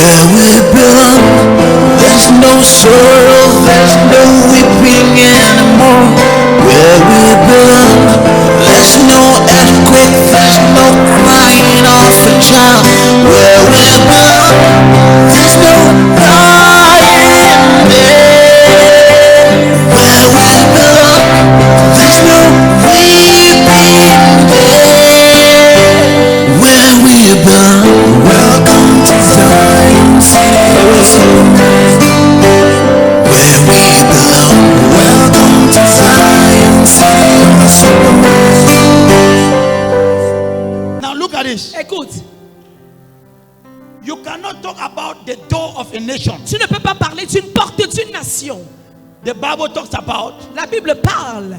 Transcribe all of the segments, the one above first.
where we belong. There's no sorrow, there's no weeping anymore. Where we belong, there's no earthquake, there's no crying of a child. Where we belong, there's no dying there. Where we belong, there's no weeping there. Where we belong, welcome to Zion City. Where we belong, welcome to Zion City. Now look at this. Écoute, You cannot talk about the door of a nation. tu ne peux pas parler d'une porte d'une nation. The Bible talks about. La Bible parle.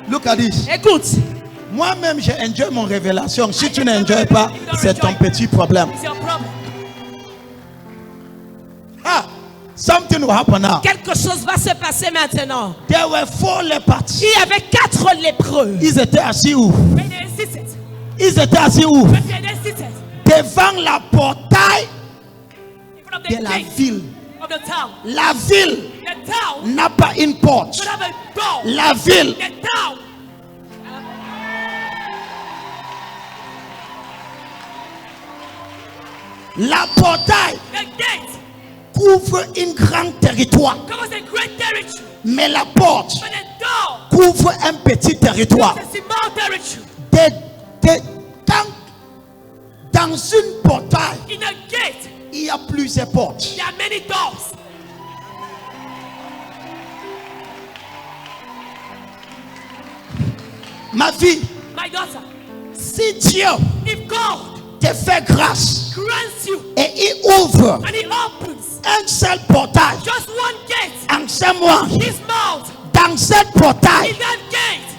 Look at this. Écoute, Moi-même, j'ai enjoyé mon révélation. Si tu n'enjoies pas, c'est ton petit problème. c'est un problème. Ah, something will happen now. Quelque chose va se passer maintenant. There were 4 lepers. Il y avait 4 lépreux. Ils étaient assis où? Mais they seated. Ils étaient assis où? But they seated Devant la portail in front of de the la gate ville. of the town. La ville The town n'a pas une porte. should have a door. La ville The town la portail the gate couvre un grand territoire. covers a great territory. Mais la porte But the door couvre un petit territoire. is a small territory. Dans une portail, In a gate, il y a plusieurs portes. there are many doors. Ma fille, My daughter, si Dieu if God te fait grâce grants you et il ouvre and He opens un seul portail just one gate en ce mois, this month, dans cette portail, in that gate,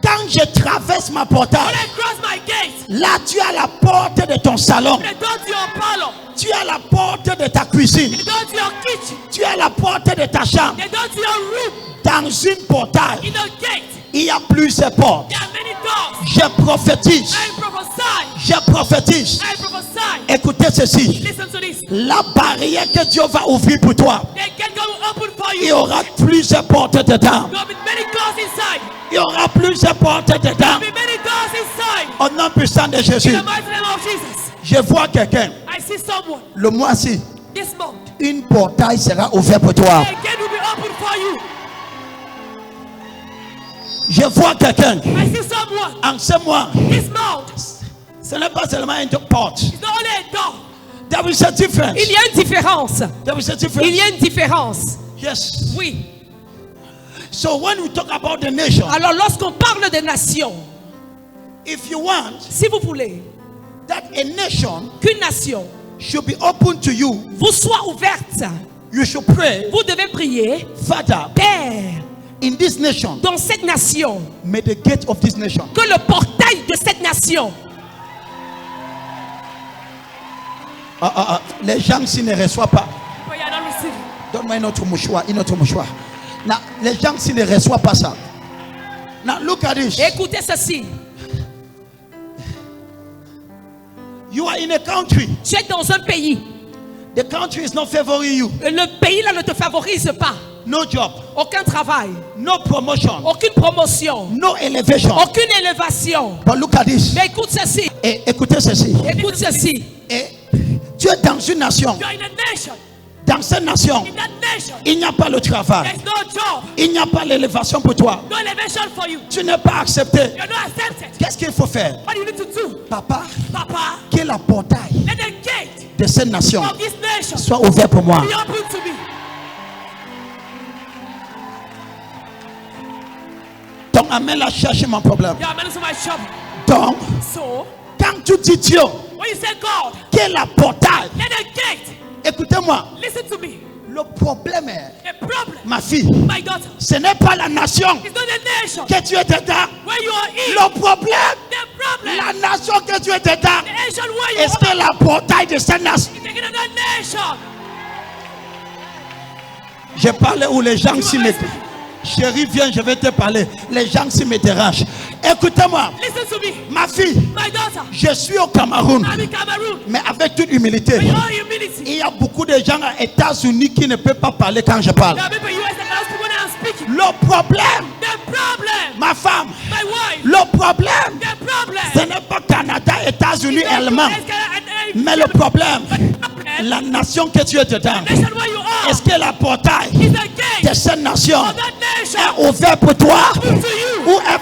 quand je traverse ma when portail, I cross my gate, là tu as la porte de ton salon, the door to your parlor, tu as la porte de ta cuisine, the door to your kitchen, tu as la porte de ta chambre. the door to your room, Dans une portail, in a gate, il y a plusieurs portes. there are many doors. Je prophétise, I prophesy, je prophétise. I prophesy. Écoutez ceci. Listen to this. La barrière que Dieu va ouvrir pour toi, The gate God will open for il y you. aura plusieurs portes dedans. There will be many doors inside. Il y aura plusieurs portes dedans. There will be many doors inside. Au nom puissant de In Jésus, the mighty name of Jesus. je vois quelqu'un. I see someone Le mois-ci, this month. une portail sera ouverte pour toi. The gate will be open for you. Je vois quelqu'un. I see someone En ce mois, this month. ce n'est pas seulement une porte. It's not only a door. There is a difference. Il y a une différence. There is a Il difference. y a une différence. Yes. Oui. So when we talk about the nation, Alors lorsqu'on parle des nations, if you want si vous voulez that a nation qu'une nation should be open to you, vous soit ouverte, you should pray, vous devez prier, Father, Père, in this nation, dans cette nation, may the gate of this nation. que le portail de cette nation, Les gens s'ils ne reçoivent pas. Donne-moi une autre mouchoir, une autre mouchoir. Now, les gens s'ils ne reçoivent pas ça. Now look at this. écoutez ceci, You are in a country. tu es dans un pays, The country is not favoring you. le pays là ne te favorise pas, No job, aucun travail, no promotion, aucune promotion, no elevation. aucune élévation. But look at this. Mais écoute ceci, Et écoutez ceci. écoute ceci, Et tu es dans une nation. you are in a nation, Dans cette nation, in that nation, il n'y a pas le travail. there's no job, Il n'y a pas l'élévation pour toi. no elevation for you, Tu n'es pas accepté. you're not accepted. Qu'est-ce qu'il faut faire? What do you need to do? Papa, Papa, que la portail let the gate de cette nation of this nation soit ouvert pour moi. be open to me. Donc, amène-la chercher mon problème. Yeah, I'm into my shop. Donc, So, quand tu dis Dieu, when you say God, que la portail, let the gate, écoutez-moi, listen to me. le problème est, The problem, ma fille, my daughter, ce n'est pas la nation is not the nation que tu es dedans. where you are in. Le problème, The problem, la nation que tu es dedans, the nation where you est-ce que are la portail de cette nation, is taking another nation. je parle où les gens s'y mettent. Chérie, viens, je vais te parler. Les gens s'y me dérangent. Écoutez-moi, Listen to me. ma fille, My daughter. je suis au Cameroun, I'm in Cameroon. mais avec toute humilité. With all humility. Il y a beaucoup de gens aux États-Unis qui ne peuvent pas parler quand je parle. There are people in US that cannot speak when I'm speaking. Le problème, The problem. ma femme, My wife. le problème, The problem. ce n'est pas Canada, États-Unis, It's not Allemagne. US, Canada, Mais le problème, and la nation que tu es dedans, the nation where you are est-ce que la portail is the gate de cette nation of that nation est ouvert pour toi? to you. Ou est...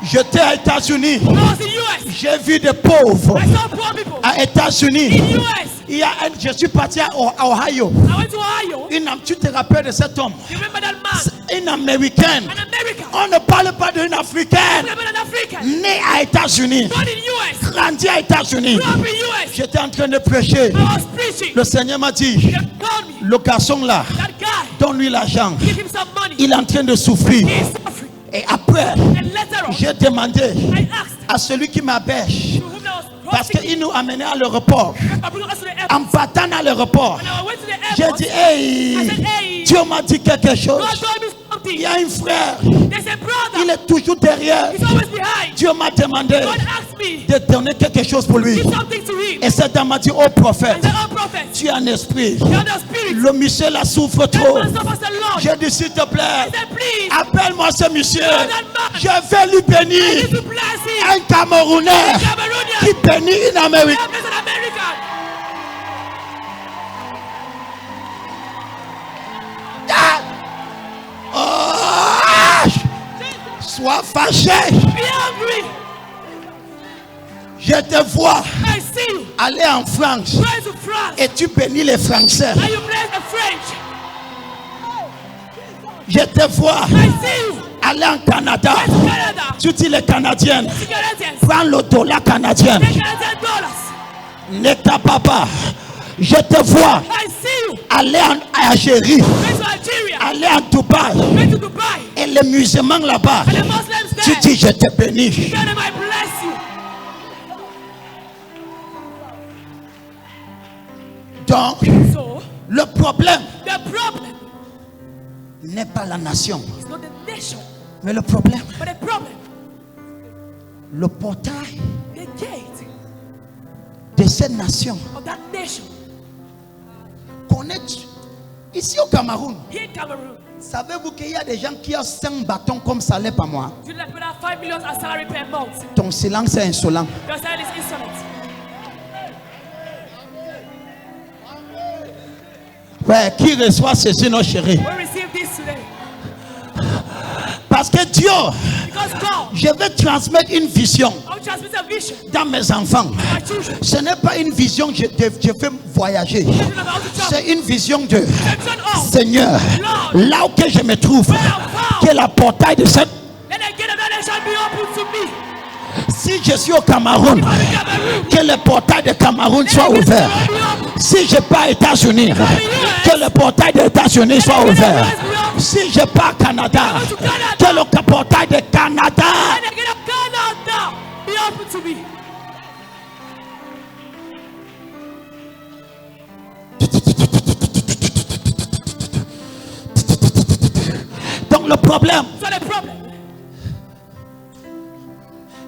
J'étais aux États-Unis, I was in US. j'ai vu des pauvres I saw poor people aux États-Unis. in US. Il y a je suis parti à Ohio. I went to Ohio. Tu te rappelles de cet homme? You remember that man? Une américaine. An American. On ne parle pas d'une africaine. You remember an African? Née aux États-Unis, Born in US. grandi aux États-Unis. Grew up in US. J'étais en train de prêcher. I was preaching. Le Seigneur m'a dit, They called me. le garçon là, That guy. donne-lui l'argent. Give him some money. Il est en train de souffrir. He is suffering. Et après, And later on, j'ai demandé I asked à celui qui m'appêche, to whom I was parce hosting. qu'il nous amenait à l'aéroport. I brought us to the airport. En partant à l'aéroport, When I went to the j'ai airport, dit, hey, I said, hey, Dieu m'a dit quelque chose. God told me Il something. y a un frère, There's a il brother. est toujours derrière. He's always behind. Dieu m'a demandé God asked me, de donner quelque chose pour lui. give something to him. Et cette dame m'a dit, oh I prophète, said, oh prophet, tu es un esprit. you're the spirit. Le monsieur la souffre That trop. man suffers a lot. J'ai dit, s'il te plaît, I said, please, appelle-moi ce monsieur. that man. Je vais lui I bénir. need to bless him. Un Camerounais Cameroonian. qui bénit une Américaine. I'm an American. Oh, sois fâché. Be angry. Je te vois I see you. aller en France Going to France. et tu bénis les Français. And you bless the French. Je te vois I see you. aller en Canada. Going to Canada. Tu dis les Canadiennes, To Canadians. prends le dollar canadien. Take $10. Ne t'as pas. Je te vois I see you. aller en Algérie, Going to Algeria. aller en Dubaï. Going to Dubai. Et les musulmans là-bas, And the Muslims tu there. dis je te bénis. Tell them I bless you. Donc, So, le problème the problem n'est pas la nation, is not the nation, mais le problème, but the problem, le portail the gate de cette nation. of that nation. Connaître ici au Cameroun, Here in Cameroon, savez-vous qu'il y a des gens qui ont 5 bâtons comme salaire par mois? you like without 5 million as salary per month. Ton silence est insolent. Your salary is insolent. Ouais, qui reçoit ceci, nos chéris? We receive this today Parce que Dieu, because God, je vais transmettre une vision I will transmit a vision dans mes enfants. to my children. Ce n'est pas une vision que je fais voyager. Vision of how to travel. C'est une vision de Vision of Seigneur, là où que je me trouve, que la portail de cette... let the gate of that nation be open to me. Si je suis au Cameroun, I'm in Cameroon. que le portail de Cameroun soit ouvert. Si je pars aux États-Unis, que le portail des États-Unis soit ouvert. Si je pars au Canada, que le portail de Canada. Let the gate of Canada be open to me. Donc le problème, So the problem,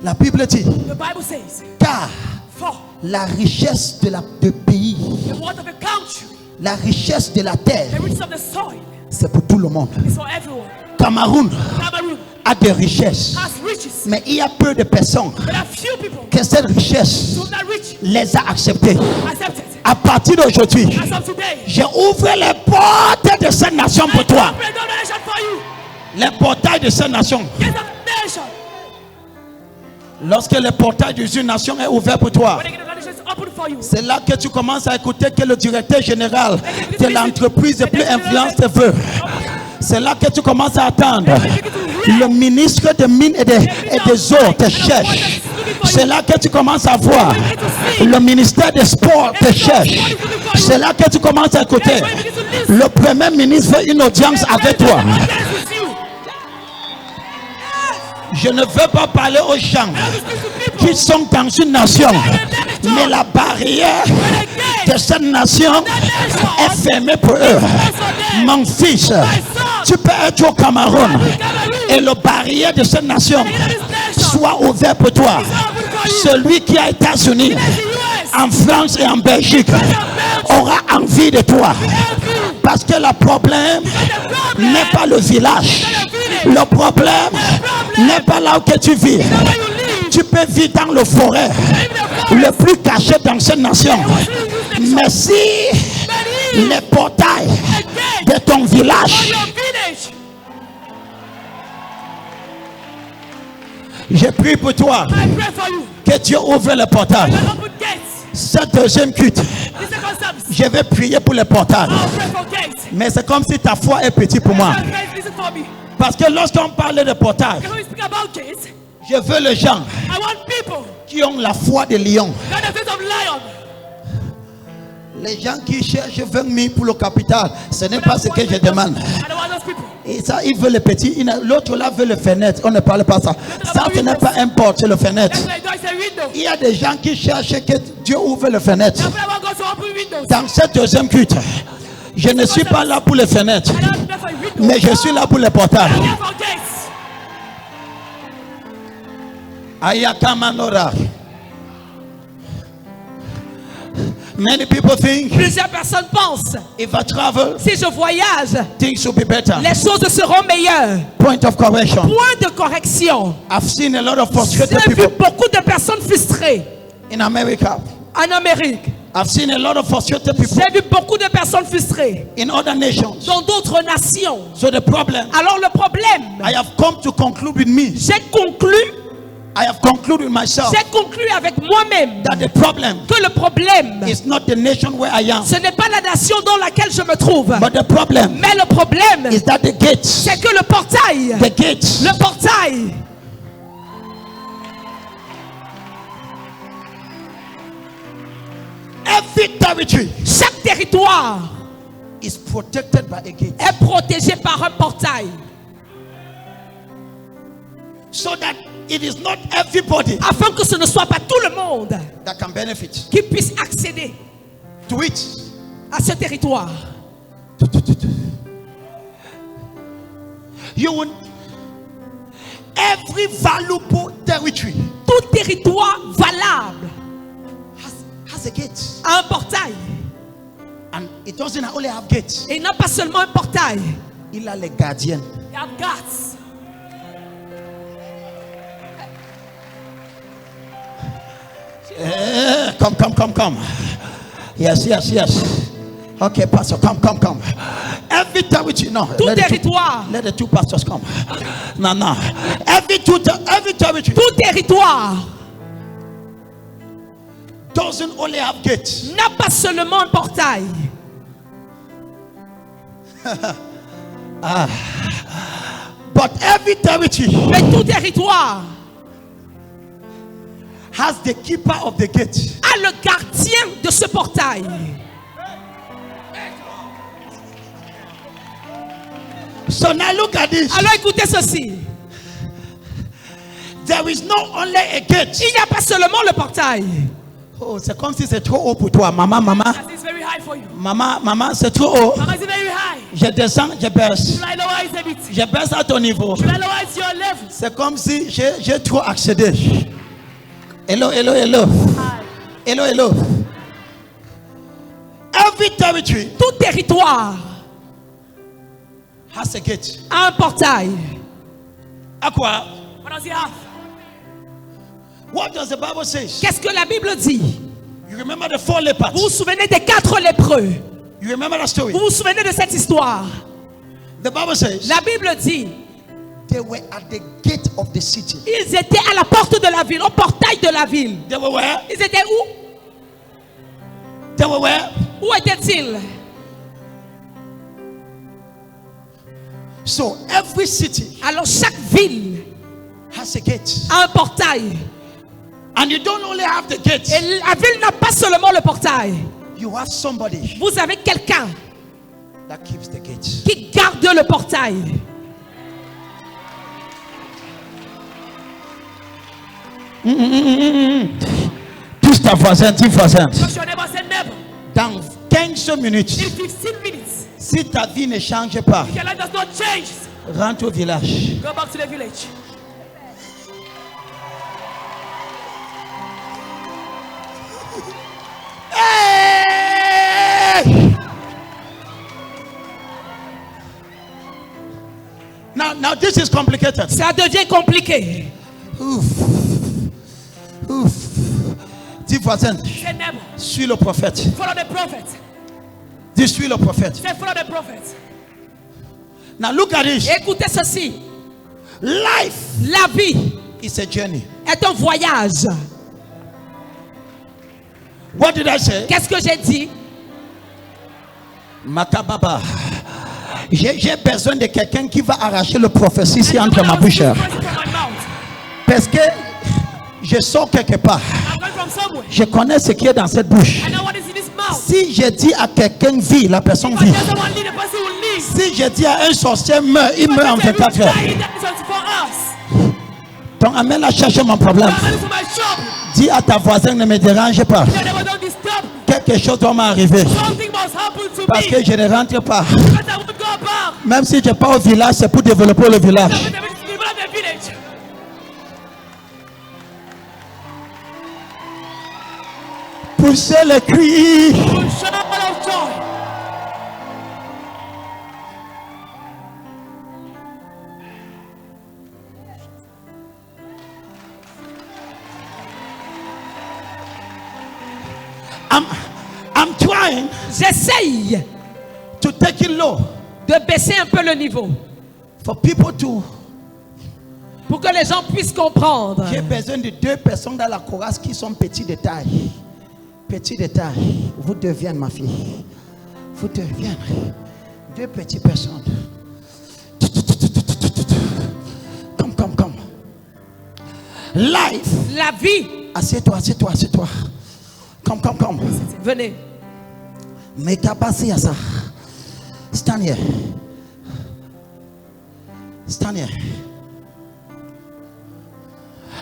la Bible dit, the Bible says, car for la richesse de pays, the wealth of a country, la richesse de la terre, the riches of the soil c'est pour tout le monde. is for everyone. Cameroun Cameroon a des richesses, has riches, mais il y a peu de personnes but a few people que cette richesse who that rich les a acceptées. accepted. À partir d'aujourd'hui, As of today, j'ai ouvert les portes de cette nation pour toi. open the nation for you. Les portails de cette nation. Get of nation. Lorsque le portail d'une nation est ouvert pour toi, When the gate of nation is open for you, c'est là que tu commences à écouter que le directeur général de l'entreprise de plus influence te veut. C'est là que tu commences à attendre. Le ministre des mines et des eaux te cherche. C'est là que tu commences à voir. Le ministère des sports te cherche. C'est là que tu commences à écouter. Le premier ministre veut une audience avec toi. Je ne veux pas parler aux gens qui sont dans une nation, mais la barrière de cette nation est fermée pour eux. Mon fils, Tu peux être au Cameroun et le barrière de cette nation soit ouvert pour toi. Celui qui est aux États-Unis, en France et en Belgique aura envie de toi. Parce que le problème n'est pas le village. Le problème n'est pas là où tu vis. Tu peux vivre dans le forêt, le plus caché dans cette nation. Mais si les portails de ton village, je prie pour toi que Dieu ouvre le portail. Cette deuxième culte, je vais prier pour le portail. Mais c'est comme si ta foi est petite pour moi. Parce que lorsqu'on parle de portail, je veux les gens qui ont la foi de lion. Les gens qui cherchent 20 000 pour le capital, ce n'est pas ce que je demande. Et ça, il veut le petit. L'autre là veut le fenêtre. On ne parle pas ça. Ça, ce n'est pas un porte, c'est le fenêtre. Il y a des gens qui cherchent que Dieu ouvre le fenêtre. Dans cette deuxième culte, je ne suis pas là pour les fenêtres, mais je suis là pour les portails. Ayakamanora. Many people think Plusieurs personnes pensent, if I travel, si je voyage, things will be better. les choses seront meilleures. Point of correction. Point de correction. I've seen a lot of frustrated J'ai vu people beaucoup de personnes frustrées in America. en Amérique. I've seen a lot of frustrated people J'ai vu beaucoup de personnes frustrées in other nations. dans d'autres nations. So the problem, Alors le problème, I have come to conclude with me. I have concluded with myself j'ai conclu avec moi-même that the problem que le problème, is not the nation where I am, ce n'est pas la nation dans laquelle je me trouve. but the problem Mais le problème, is that the gates, c'est que le portail, le portail, every territory chaque territoire is protected by a gate, est protégé par un portail. so that it is not everybody Afin que ce ne soit pas tout le monde that can benefit qui puisse accéder to it. à ce territoire. You will, every valuable territory Tout territoire valable has a gate, a un portail. and it doesn't only have gates. Et il n'a pas seulement un portail. Il a les gardiens. Il y a guards. Come. Yes. Okay, pastor, come. Every territory, no. Tout territoire. Let the two pastors come. No. Every territory Tout territoire doesn't only have gates. n'a pas seulement un portail. But every territory Mais tout territoire has the keeper of the gate. a le gardien de ce portail. So now look at this. Alors écoutez ceci. There is not only a gate. Il n'y a pas seulement le portail. Oh, c'est comme si c'est trop haut pour toi. Maman. It's very high for you. Maman, c'est trop haut. Mama, it's very high. Je descends, je baisse. Should I lower it a bit? Je baisse à ton niveau. Should I lower it to your level? C'est comme si j'ai trop accédé. Hello. Hi. Hello. Every territory Tout territoire has a gate. a un portail. À quoi? What does he have? What does the Bible say? Qu'est-ce que la Bible dit? You remember the 4 lepers? Vous vous souvenez des 4 lépreux? You remember that story? Vous vous souvenez de cette histoire? The Bible says La Bible dit, they were at the gate of the city. ils étaient à la porte de la ville, au portail de la ville. They were where? Ils étaient où? They were where? Où étaient-ils? So every city Alors chaque ville has a gate. a un portail. And you don't only have the gate. Et la ville n'a pas seulement le portail. You have somebody Vous avez quelqu'un that keeps the gate. qui garde le portail. Touche ta voisin, dis voisin. Touch your neighbor, say neighbor. Dans 15 15 minutes, In 15 minutes, si ta vie ne change pas, if your life does not change, rentre au village. go back to the village. Hey! Now this is complicated. Ça devient compliqué. Ouf. Dis voisin, Say neighbor, suis le prophète. follow the prophet. Dis suis le prophète. Say follow the prophet. Now look at this. Écoutez ceci. Life La vie is a journey. est un voyage. What did I say? Qu'est-ce que j'ai dit? Makababa. J'ai besoin de quelqu'un qui va arracher le prophétie ici entre ma bouche. Parce que je sors quelque part. I'm going from somewhere. Je connais ce qui est dans cette bouche. I know what is in this mouth. Si je dis à quelqu'un vit, la personne If vit. I tell someone leave, the person will leave. Si je dis à un sorcier meurt, il If I meurt en tell 24 heures. every child, that is for us. Donc amène-la chercher mon problème. I'm ready for my shop. Dis à ta voisine, ne me dérange pas. Tell them, don't disturb me. Quelque chose doit m'arriver. Something must happen to Parce me. que je ne rentre pas. Because I won't go back. Même si je pars au village, c'est pour développer le village. I'm going to the village. Poussez le cri. Shout of joy. I'm trying J'essaye to take it low de baisser un peu le niveau for people to. pour que les gens puissent comprendre. J'ai besoin de 2 personnes dans la chorale qui sont petits de taille. Petits de taille. Vous deviennent, ma fille. Vous deviennent. 2 petites personnes. Come. Life. La vie. Assieds-toi. Come. Venez. Mais t'as passé à ça. Stand here.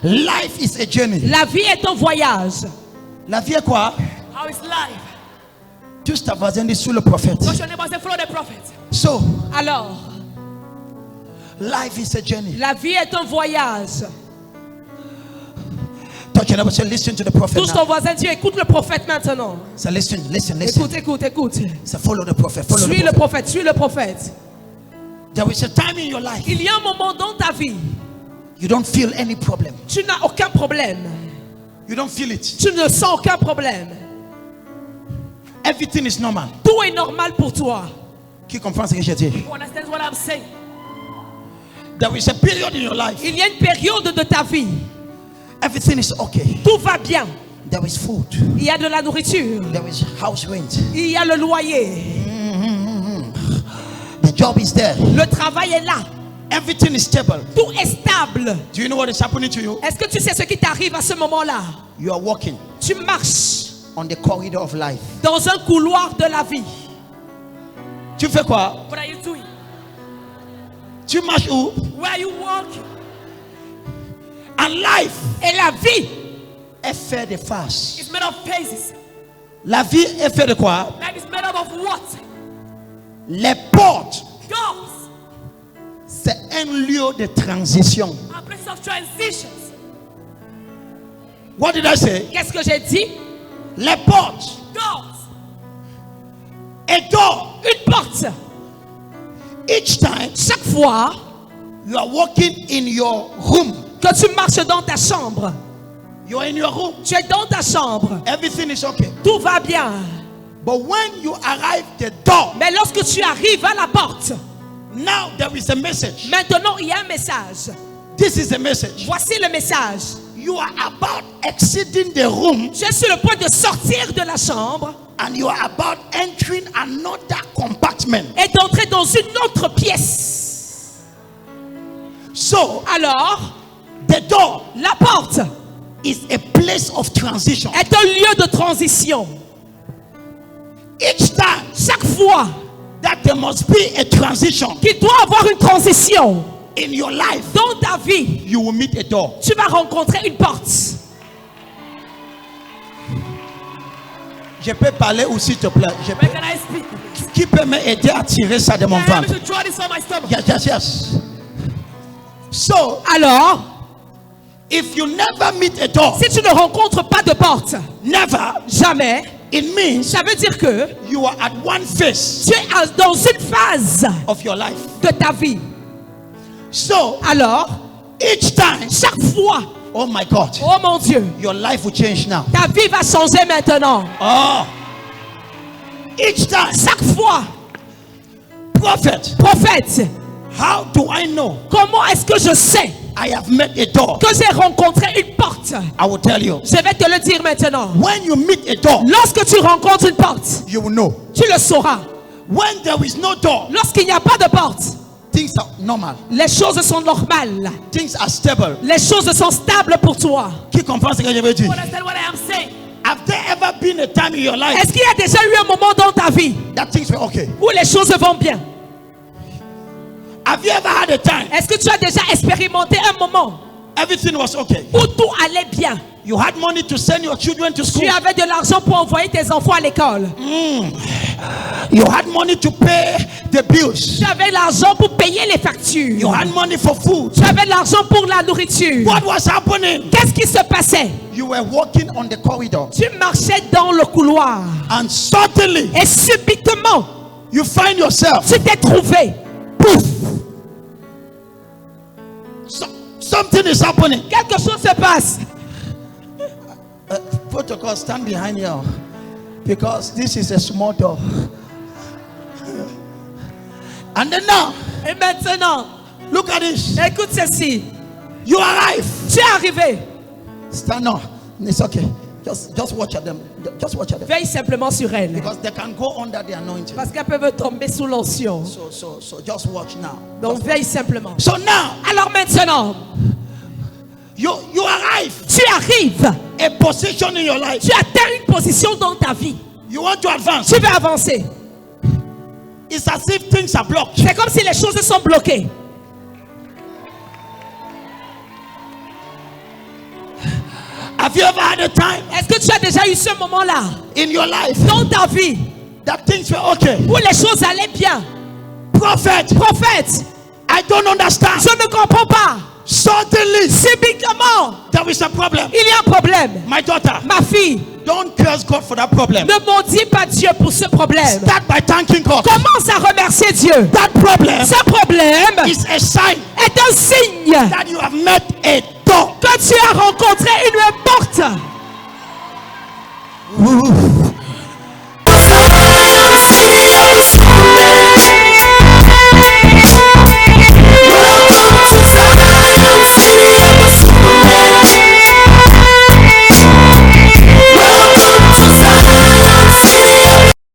Life is a journey. La vie est un voyage. La vie est quoi? How is life? Juste ta voisine dit sur le prophète. What's your neighbor say? Follow the prophet. So, Alors, life is a journey. la vie est un voyage. Touch your neighbor, say, listen to the prophet Touche ton now. voisin, Dieu, écoute le prophète maintenant. Say, listen. Écoute. Say, follow the prophet. Suis le prophète. There is a time in your life Il y a un moment dans ta vie, you don't feel any problem. tu n'as aucun problème. You don't feel it. Tu ne sens aucun problème. Everything is normal. Tout est normal pour toi. Qui comprend ce que je dis? You understand what I'm saying? There is a period in your life. Il y a une période de ta vie. Everything is okay. Tout va bien. There is food. Il y a de la nourriture. There is house rent. Il y a le loyer. The job is there. Le travail est là. Everything is stable. Tout est stable. Do you know what is happening to you? Est-ce que tu sais ce qui t'arrive à ce moment-là? You are walking Tu marches on the corridor of life. dans un couloir de la vie. Tu fais quoi? What are you doing? Tu marches où? Where are you walking? And life Et la vie est fait de face. is made of phases. La vie est faite de quoi? Life is made up of what? Les portes, Doors c'est un lieu de transition. are places of transitions. What did I say? Qu'est-ce que j'ai dit? Les portes Doors. et door. Une porte. Each time Chaque fois you are walking in your room, que tu marches dans ta chambre, you are in your room. tu es dans ta chambre, Everything is okay. tout va bien. But when you arrive the door, Mais lorsque tu arrives à la porte, now there is a message. maintenant il y a un message. This is a message. Voici le message. You are about exiting the room Je suis sur le point de sortir de la chambre and you are about entering another compartment. et d'entrer dans une autre pièce. So Alors, the door la porte is a place of transition. est un lieu de transition. Each time Chaque fois that there must be a transition qu'il doit avoir une transition in your life, dans ta vie, you will meet a door. tu vas rencontrer une porte. Je peux parler ou s'il te plaît. Where can I speak? Qui peut m'aider à tirer ça de mon Can I ventre? help me to draw this on my stomach? Yes. So, Alors, if you never meet a door, si tu ne rencontres pas de porte, never, jamais, it means ça veut dire que you are at one phase tu es dans une phase of your life. de ta vie. So, Alors, each time, chaque fois, oh my God, oh mon Dieu, your life will change now. ta vie va changer maintenant. Oh, each time, Chaque fois, prophet, prophète, how do I know comment est-ce que je sais I have met a door? que j'ai rencontré une porte? I will tell you. Je vais te le dire maintenant. When you meet a door, Lorsque tu rencontres une porte, you will know. tu le sauras. When there is no door, Lorsqu'il n'y a pas de porte, things are normal. les choses sont normales. Things are stable. Les choses sont stables pour toi. Qui comprend ce que je veux dire? Understand what I am saying? Have there ever been a time in your life Est-ce qu'il y a déjà eu un moment dans ta vie that things were okay? où les choses vont bien? Have you ever had a time Est-ce que tu as déjà expérimenté un moment everything was okay? où tout allait bien? You had money to send your children to school. Tu avais de l'argent pour envoyer tes enfants à l'école. You had money to pay the bills. Tu avais l'argent pour payer les You factures. had money for food. Tu avais de l'argent pour la nourriture. What was happening? Qu'est-ce qui se passait? You were walking on the corridor, Tu marchais dans le couloir and suddenly et subitement, you find yourself. tu t'es trouvé. Pouf! Something is happening. Quelque chose se passe. Protocol, stand behind you, because this is a small door. And then now, Et maintenant, look at this. écoute ceci. You arrive. Tu es arrivé. Stand up. It's okay. Just watch at them. Just watch at them. Veille simplement sur elle. Because they can go under the anointing. Parce qu'elles peuvent tomber sous l'onction. So just watch now. Donc veille simplement. So now, Alors maintenant, you arrive. tu arrives. A position in your life. Tu atteins une position dans ta vie. You want to advance. Tu veux avancer. It's as if things are blocked. C'est comme si les choses sont bloquées. Have you ever had a time Est-ce que tu as déjà eu ce moment-là in your life dans ta vie that things were okay? où les choses allaient bien? Prophet, Prophète, I don't understand. je ne comprends pas. Suddenly, Subitement, there is a problem. il y a un problème. My daughter, Ma fille, don't curse God for that problem. ne maudis pas Dieu pour ce problème. Start by thanking God. Commence à remercier Dieu. That problem Ce problème is a sign est un signe that you have met a door. que tu as rencontré une porte. Ooh.